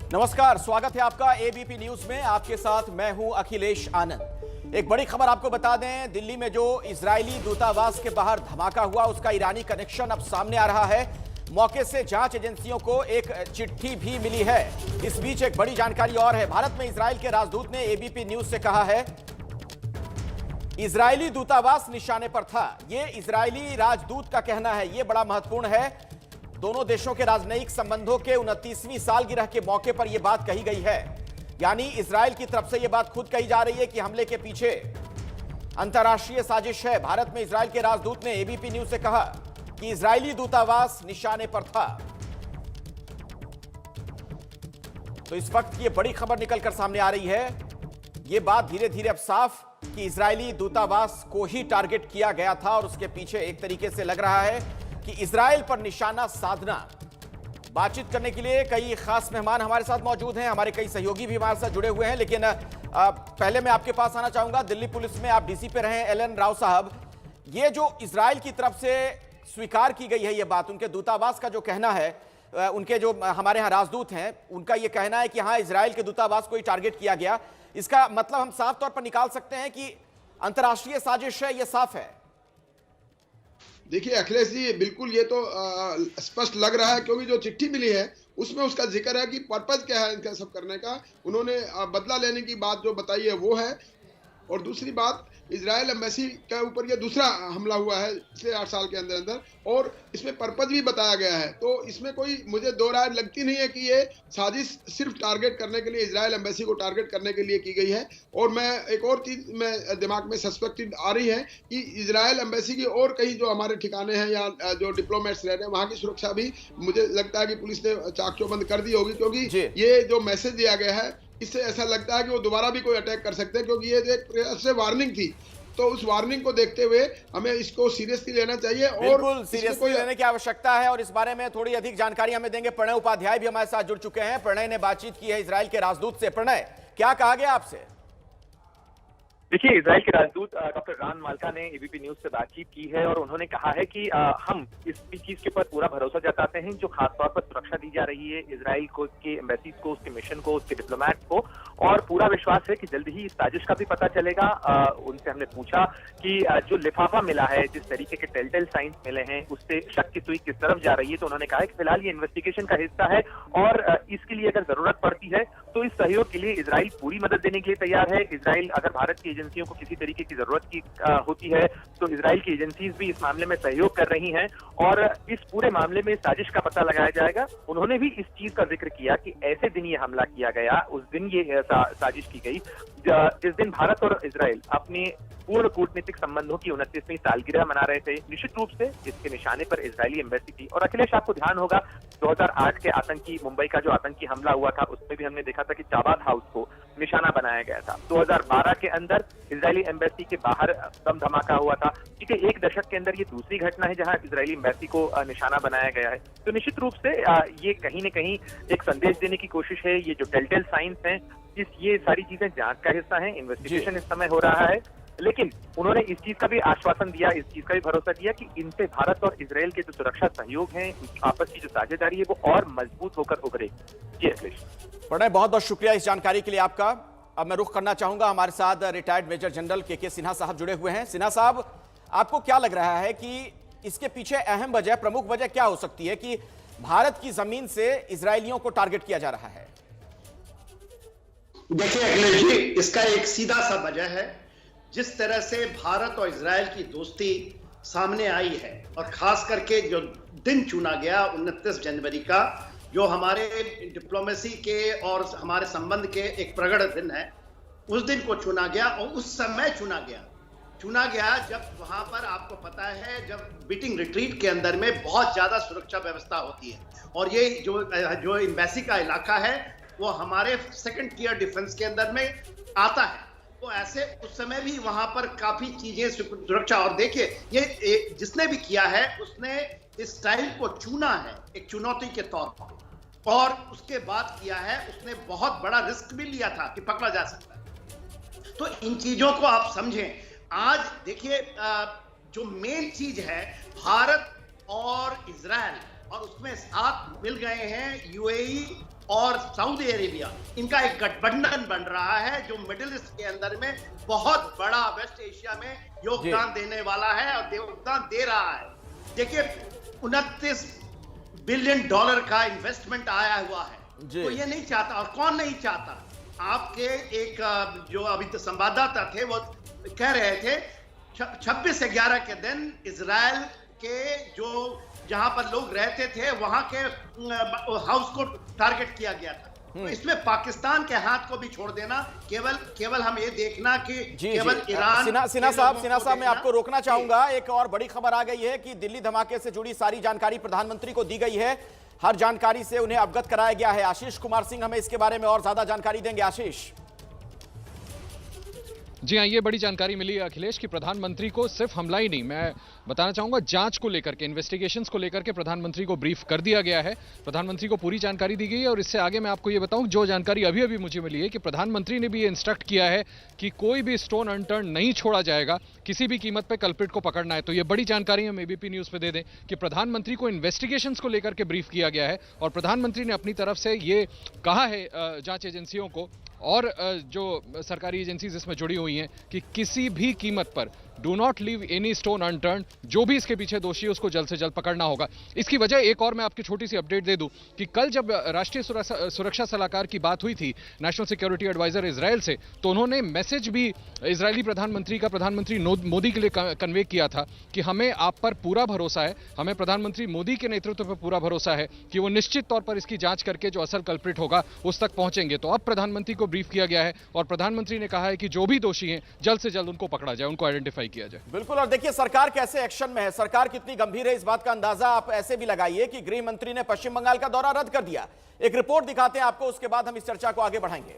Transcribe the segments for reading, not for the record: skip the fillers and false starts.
नमस्कार, स्वागत है आपका एबीपी न्यूज में। आपके साथ मैं हूं अखिलेश आनंद। एक बड़ी खबर आपको बता दें, दिल्ली में जो इजरायली दूतावास के बाहर धमाका हुआ उसका ईरानी कनेक्शन अब सामने आ रहा है। मौके से जांच एजेंसियों को एक चिट्ठी भी मिली है। इस बीच एक बड़ी जानकारी और है। भारत में इजरायल के राजदूत ने एबीपी न्यूज से कहा है, इजरायली दूतावास निशाने पर था। यह इजरायली राजदूत का कहना है। यह बड़ा महत्वपूर्ण है। दोनों देशों के राजनयिक संबंधों के 29वीं सालगिरह के मौके पर यह बात कही गई है। यानी इजरायल की तरफ से यह बात खुद कही जा रही है कि हमले के पीछे अंतर्राष्ट्रीय साजिश है। भारत में इजरायल के राजदूत ने एबीपी न्यूज से कहा कि इजरायली दूतावास निशाने पर था। तो इस वक्त यह बड़ी खबर निकलकर सामने आ रही है। यह बात धीरे धीरे अब साफ कि इजरायली दूतावास को ही टारगेट किया गया था और उसके पीछे एक तरीके से लग रहा है कि इजरायल पर निशाना साधना। बातचीत करने के लिए कई खास मेहमान हमारे साथ मौजूद हैं, हमारे कई सहयोगी भी हमारे साथ जुड़े हुए हैं। लेकिन पहले मैं आपके पास आना चाहूंगा। दिल्ली पुलिस में आप डीसी पे रहे एलन राव साहब, ये जो इजरायल की तरफ से स्वीकार की गई है ये बात, उनके दूतावास का जो कहना है, उनके जो हमारे यहाँ राजदूत हैं उनका ये कहना है कि हाँ, इजरायल के दूतावास को ही टारगेट किया गया। इसका मतलब हम साफ तौर पर निकाल सकते हैं कि अंतर्राष्ट्रीय साजिश है, ये साफ है। देखिए अखिलेश जी, बिल्कुल ये तो स्पष्ट लग रहा है, क्योंकि जो चिट्ठी मिली है उसमें उसका जिक्र है कि पर्पज क्या है इनका सब करने का। उन्होंने बदला लेने की बात जो बताई है वो है। और दूसरी बात, इजरायल एम्बेसी के ऊपर ये दूसरा हमला हुआ है पिछले 8 साल के अंदर अंदर, और इसमें पर्पज भी बताया गया है। तो इसमें कोई मुझे दो राय लगती नहीं है कि ये साजिश सिर्फ टारगेट करने के लिए, इजरायल एम्बेसी को टारगेट करने के लिए की गई है। और मैं एक और चीज में दिमाग में सस्पेक्टेड आ रही है कि इजरायल एम्बेसी की और कहीं जो हमारे ठिकाने हैं या जो डिप्लोमेट्स रह रहे हैं वहाँ की सुरक्षा भी मुझे लगता है कि पुलिस ने चाक चौबंद कर दी होगी, क्योंकि ये जो मैसेज दिया गया है इससे ऐसा लगता है कि वो दोबारा भी कोई अटैक कर सकते हैं, क्योंकि ये एक तरह से वार्निंग थी। तो उस वार्निंग को देखते हुए हमें इसको सीरियसली लेना चाहिए और सीरियसली लेने की आवश्यकता है। और इस बारे में थोड़ी अधिक जानकारी हमें देंगे प्रणय उपाध्याय भी हमारे साथ जुड़ चुके हैं। प्रणय ने बातचीत की है इजरायल के राजदूत से। प्रणय, क्या कहा गया आपसे? देखिए, इजराइल के राजदूत डॉक्टर रान मालका ने एबीपी न्यूज से बातचीत की है और उन्होंने कहा है कि हम इस चीज के ऊपर पूरा भरोसा जताते हैं जो खासतौर पर सुरक्षा दी जा रही है इजराइल को, के एम्बेसीज को, उसके मिशन को, उसके डिप्लोमेट्स को, और पूरा विश्वास है कि जल्द ही इस साजिश का भी पता चलेगा। उनसे हमने पूछा कि जो लिफाफा मिला है, जिस तरीके के टेलटेल साइंस मिले हैं, उससे शक की सुई किस तरफ जा रही है। तो उन्होंने कहा है कि फिलहाल ये इन्वेस्टिगेशन का हिस्सा है और इसके लिए अगर जरूरत पड़ती है तो इस सहयोग के लिए इजराइल पूरी मदद देने के लिए तैयार है। इजराइल अगर भारत की एजेंसियों को किसी तरीके की जरूरत की होती है तो इजराइल की एजेंसीज भी इस मामले में सहयोग कर रही हैं और इस पूरे मामले में साजिश का पता लगाया जाएगा। उन्होंने भी इस चीज का जिक्र किया कि ऐसे दिन ये हमला किया गया, उस दिन ये साजिश की गई जिस दिन भारत और इजराइल अपने पूर्ण कूटनीतिक संबंधों की 29वीं सालगिरह मना रहे थे। निश्चित रूप से इसके निशाने पर इजरायली एम्बेसी थी। और अखिलेश, आपको ध्यान होगा 2008 के आतंकी मुंबई का जो आतंकी हमला हुआ था उसमें भी हमने देखा था कि चाबाद हाउस को निशाना बनाया गया था। 2012 के अंदर इजरायली एम्बेसी के बाहर बम धमाका हुआ था। ठीक है, एक दशक के अंदर ये दूसरी घटना है जहां इजरायली एम्बेसी को निशाना बनाया गया है। तो निश्चित रूप से ये कहीं न कहीं एक संदेश देने की कोशिश है। ये जो टेलटेल साइंस है, ये सारी चीजें जांच का हिस्सा है। इन्वेस्टिगेशन इस समय हो रहा है, लेकिन उन्होंने इस चीज का भी आश्वासन दिया, इस चीज का भी भरोसा दिया कि इनसे भारत और इजरायल के जो सुरक्षा सहयोग है, आपस की जो साझेदारी है, वो और मजबूत होकर उभरेगी। जी अखिलेश। प्रणय, बहुत बहुत शुक्रिया इस जानकारी के लिए आपका। अब मैं रुख करना चाहूंगा, हमारे साथ रिटायर्ड मेजर जनरल के सिन्हा साहब जुड़े हुए हैं। सिन्हा साहब, आपको क्या लग रहा है कि इसके पीछे अहम वजह, प्रमुख वजह क्या हो सकती है कि भारत की जमीन से इजरायलियों को टारगेट किया जा रहा है? देखिए अखिलेश जी, इसका एक सीधा सा वजह है, जिस तरह से भारत और इजरायल की दोस्ती सामने आई है और खास करके जो दिन चुना गया 29 जनवरी का, जो हमारे डिप्लोमेसी के और हमारे संबंध के एक प्रगढ़ दिन है, उस दिन को चुना गया और उस समय चुना गया जब वहां पर आपको पता है, जब बीटिंग रिट्रीट के अंदर में बहुत ज्यादा सुरक्षा व्यवस्था होती है और ये जो एम्बेसी का इलाका है वो हमारे सेकंड टियर डिफेंस के अंदर में आता है। तो ऐसे उस समय भी वहां पर काफी चीजें सुरक्षा, और देखिए ये जिसने भी किया है उसने इस स्टाइल को चुना है एक चुनौती के तौर पर, और उसके बाद किया है उसने बहुत बड़ा रिस्क भी लिया था कि पकड़ा जा सकता है। तो इन चीजों को आप समझें। आज देखिए जो मेन चीज है, भारत और इजरायल, और उसमें साथ मिल गए हैं यूएई और सऊदी अरेबिया, इनका एक गठबंधन बन रहा है जो मिडिल ईस्ट के अंदर में बहुत बड़ा वेस्ट एशिया में योगदान देने वाला है और योगदान दे रहा है। देखिए 29 बिलियन डॉलर का इन्वेस्टमेंट आया हुआ है, तो ये नहीं चाहता, और कौन नहीं चाहता। आपके एक जो अभी संवाददाता थे वो कह रहे थे 26/11 के दिन इजराइल के जो जहां पर लोग रहते थे वहां के हाउस को टारगेट किया गया था। तो इसमें पाकिस्तान के हाथ को भी छोड़ देना, केवल हम ये देखना कि केवल ईरान। सिन्हा साहब मैं आपको रोकना चाहूंगा। एक और बड़ी खबर आ गई है कि दिल्ली धमाके से जुड़ी सारी जानकारी प्रधानमंत्री को दी गई है, हर जानकारी से उन्हें अवगत कराया गया है। आशीष कुमार सिंह हमें इसके बारे में और ज्यादा जानकारी देंगे। आशीष। जी हाँ, ये बड़ी जानकारी मिली है अखिलेश कि प्रधानमंत्री को सिर्फ हमला ही नहीं, मैं बताना चाहूंगा जांच को लेकर के, इन्वेस्टिगेशंस को लेकर के प्रधानमंत्री को ब्रीफ कर दिया गया है। प्रधानमंत्री को पूरी जानकारी दी गई है और इससे आगे मैं आपको ये बताऊं, जो जानकारी अभी अभी मुझे मिली है कि प्रधानमंत्री ने भी ये इंस्ट्रक्ट किया है कि कोई भी स्टोन अनटर्न नहीं छोड़ा जाएगा, किसी भी कीमत पर कल्प्रिट को पकड़ना है। तो ये बड़ी जानकारी हम एबीपी न्यूज पे दे दें कि प्रधानमंत्री को इन्वेस्टिगेशंस को लेकर के ब्रीफ किया गया है और प्रधानमंत्री ने अपनी तरफ से ये कहा है जांच एजेंसियों को और जो सरकारी एजेंसीज इसमें जुड़ी हुई हैं कि किसी भी कीमत पर do not leave any stone unturned, जो भी इसके पीछे दोषी है उसको जल्द से जल्द पकड़ना होगा। इसकी वजह एक और मैं आपकी छोटी सी अपडेट दे दूं कि कल जब राष्ट्रीय सुरक्षा सलाहकार की बात हुई थी नेशनल सिक्योरिटी एडवाइजर इजराइल से, तो उन्होंने मैसेज भी इजरायली प्रधानमंत्री का प्रधानमंत्री मोदी के लिए कन्वे किया था कि हमें आप पर पूरा भरोसा है, हमें प्रधानमंत्री मोदी के नेतृत्व पर पूरा भरोसा है कि वो निश्चित तौर पर इसकी जांच करके जो असल कल्प्रिट होगा उस तक पहुंचेंगे। तो अब प्रधानमंत्री को ब्रीफ किया गया है और प्रधानमंत्री ने कहा है कि जो भी दोषी हैं जल्द से जल्द उनको पकड़ा जाए, उनको आइडेंटिफाई किया जाए। बिल्कुल। और देखिए सरकार कैसे एक्शन में है, सरकार कितनी गंभीर है, इस बात का अंदाजा आप ऐसे भी लगाइए कि गृह मंत्री ने पश्चिम बंगाल का दौरा रद्द कर दिया। एक रिपोर्ट दिखाते हैं आपको, उसके बाद हम इस चर्चा को आगे बढ़ाएंगे।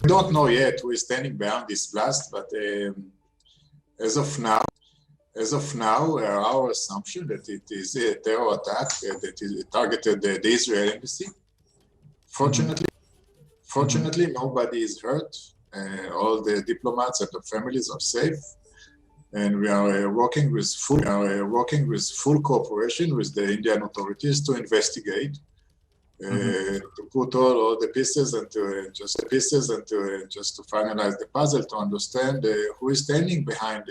We don't know yet who is standing behind this blast, but as of now, our assumption that it is a terror attack that is targeted the Israel embassy. Fortunately, nobody is hurt. All the diplomats and the families are safe, and we are working with full cooperation with the Indian authorities to investigate. To put all the pieces and to finalize the puzzle to understand who is standing behind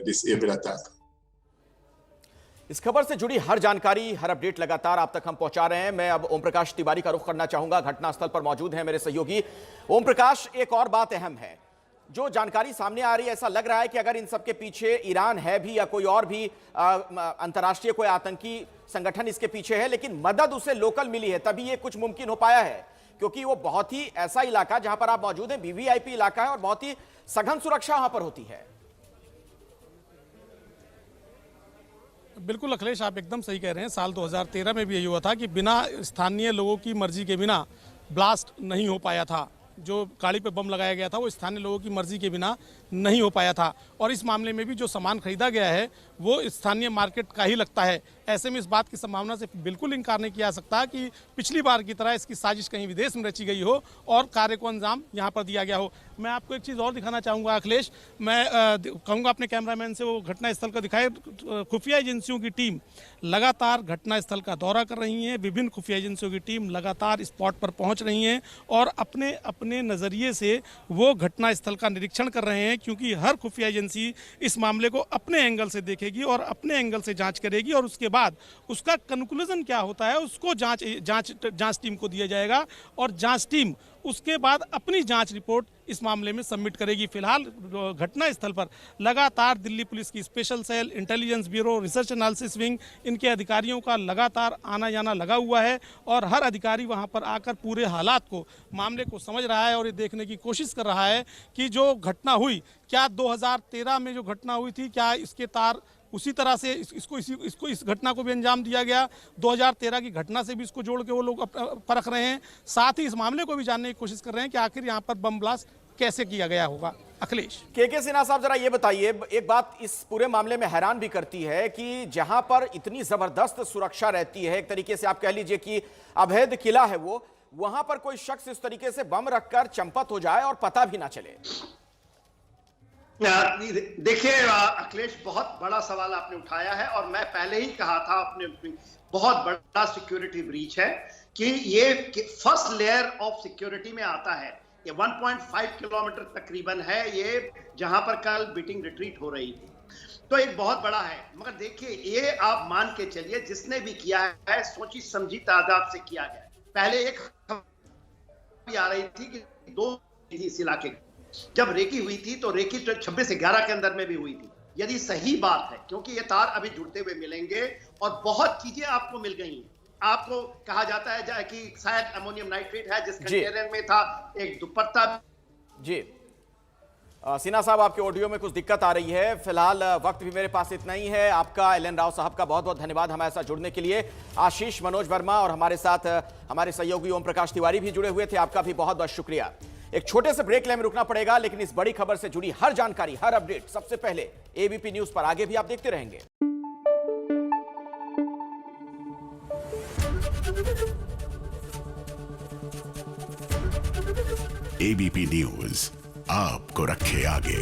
this evil attack. इस खबर से जुड़ी हर जानकारी, हर update लगातार आप तक हम पहुंचा रहे हैं। मैं अब ओम प्रकाश तिवारी का रुख करना चाहूंगा, घटनास्थल पर मौजूद हैं मेरे सहयोगी। ओम प्रकाश, एक और बात अहम है, जो जानकारी सामने आ रही है, ऐसा लग रहा है कि अगर इन सबके पीछे ईरान है भी या कोई और भी अंतर्राष्ट्रीय कोई आतंकी संगठन इसके पीछे है, लेकिन मदद उसे लोकल मिली है, तभी ये कुछ मुमकिन हो पाया है, क्योंकि वो बहुत ही ऐसा इलाका जहां पर आप मौजूद हैं, वीवीआईपी इलाका है और बहुत ही सघन सुरक्षा वहां पर होती है। बिल्कुल अखिलेश, आप एकदम सही कह रहे हैं। साल 2013 में भी यही हुआ था कि बिना स्थानीय लोगों की मर्जी के बिना ब्लास्ट नहीं हो पाया था। जो गाड़ी पे बम लगाया गया था वो स्थानीय लोगों की मर्जी के बिना नहीं हो पाया था। और इस मामले में भी जो सामान खरीदा गया है वो स्थानीय मार्केट का ही लगता है। ऐसे में इस बात की संभावना से बिल्कुल इनकार नहीं किया जा सकता कि पिछली बार की तरह इसकी साजिश कहीं विदेश में रची गई हो और कार्य को अंजाम यहाँ पर दिया गया हो। मैं आपको एक चीज़ और दिखाना चाहूँगा अखिलेश, मैं कहूँगा अपने कैमरामैन से वो घटनास्थल का दिखाए। खुफिया एजेंसियों की टीम लगातार घटनास्थल का दौरा कर रही हैं, विभिन्न खुफिया एजेंसियों की टीम लगातार स्पॉट पर पहुँच रही हैं और अपने अपने नज़रिए से वो घटनास्थल का निरीक्षण कर रहे हैं, क्योंकि हर खुफिया एजेंसी इस मामले को अपने एंगल से देखेगी और अपने एंगल से जांच करेगी और उसके बाद उसका कंक्लूजन क्या होता है उसको जांच टीम को दिया जाएगा और जांच टीम उसके बाद अपनी जांच रिपोर्ट इस मामले में सबमिट करेगी। फिलहाल घटना स्थल पर लगातार दिल्ली पुलिस की special cell, intelligence bureau, research analysis wing, इनके अधिकारियों का लगातार आना जाना लगा हुआ है और हर अधिकारी वहां पर आकर पूरे हालात को, मामले को समझ रहा है और ये देखने की कोशिश कर रहा है कि जो घटना हुई, क्या 2013 में जो घटना हुई थी, क्या इसके तार उसी तरह से इस घटना को भी अंजाम दिया गया। 2013 की घटना से भी इसको जोड़ के वो लोग परख रहे हैं, साथ ही इस मामले को भी जानने की कोशिश कर रहे हैं कि आखिर यहाँ पर बम ब्लास्ट कैसे किया गया होगा। अखिलेश, के सिन्हा साहब, जरा ये बताइए, एक बात इस पूरे मामले में हैरान भी करती है कि जहां पर इतनी जबरदस्त सुरक्षा रहती है, एक तरीके से आप कह लीजिए कि अभेद किला है वो, वहां पर कोई शख्स इस तरीके से बम रखकर चंपत हो जाए और पता भी ना चले। देखिए अखिलेश, बहुत बड़ा सवाल आपने उठाया है और मैं पहले ही कहा था अपने बहुत बड़ा सिक्योरिटी ब्रीच है, कि ये फर्स्ट लेयर ऑफ सिक्योरिटी में आता है। ये 1.5 किलोमीटर तकरीबन है ये, जहां पर कल बीटिंग रिट्रीट हो रही थी, तो एक बहुत बड़ा है। मगर देखिए, ये आप मान के चलिए जिसने भी किया है सोची समझी तादाद से किया गया। पहले एक आ रही थी कि 2 इस इलाके, जब रेकी हुई थी तो रेकी 26/11 के अंदर में भी हुई थी। यदि सही बात है, क्योंकि ये तार अभी जुड़ते हुए मिलेंगे और बहुत चीजें आपको मिल गई हैं। आपको कहा जाता है कि शायद अमोनियम नाइट्रेट है जिस कंटेनर में था, एक दुपट्टा। जी सिन्हा साहब, आपके ऑडियो में कुछ दिक्कत आ रही है। फिलहाल वक्त भी मेरे पास इतना ही है। आपका एल.एन. राव साहब का बहुत बहुत धन्यवाद हमारे साथ जुड़ने के लिए। आशीष, मनोज वर्मा और हमारे साथ हमारे सहयोगी ओम प्रकाश तिवारी भी जुड़े हुए थे, आपका भी बहुत बहुत शुक्रिया। एक छोटे से ब्रेक लेने में रुकना पड़ेगा, लेकिन इस बड़ी खबर से जुड़ी हर जानकारी, हर अपडेट सबसे पहले एबीपी न्यूज पर आगे भी आप देखते रहेंगे। एबीपी न्यूज आपको रखे आगे।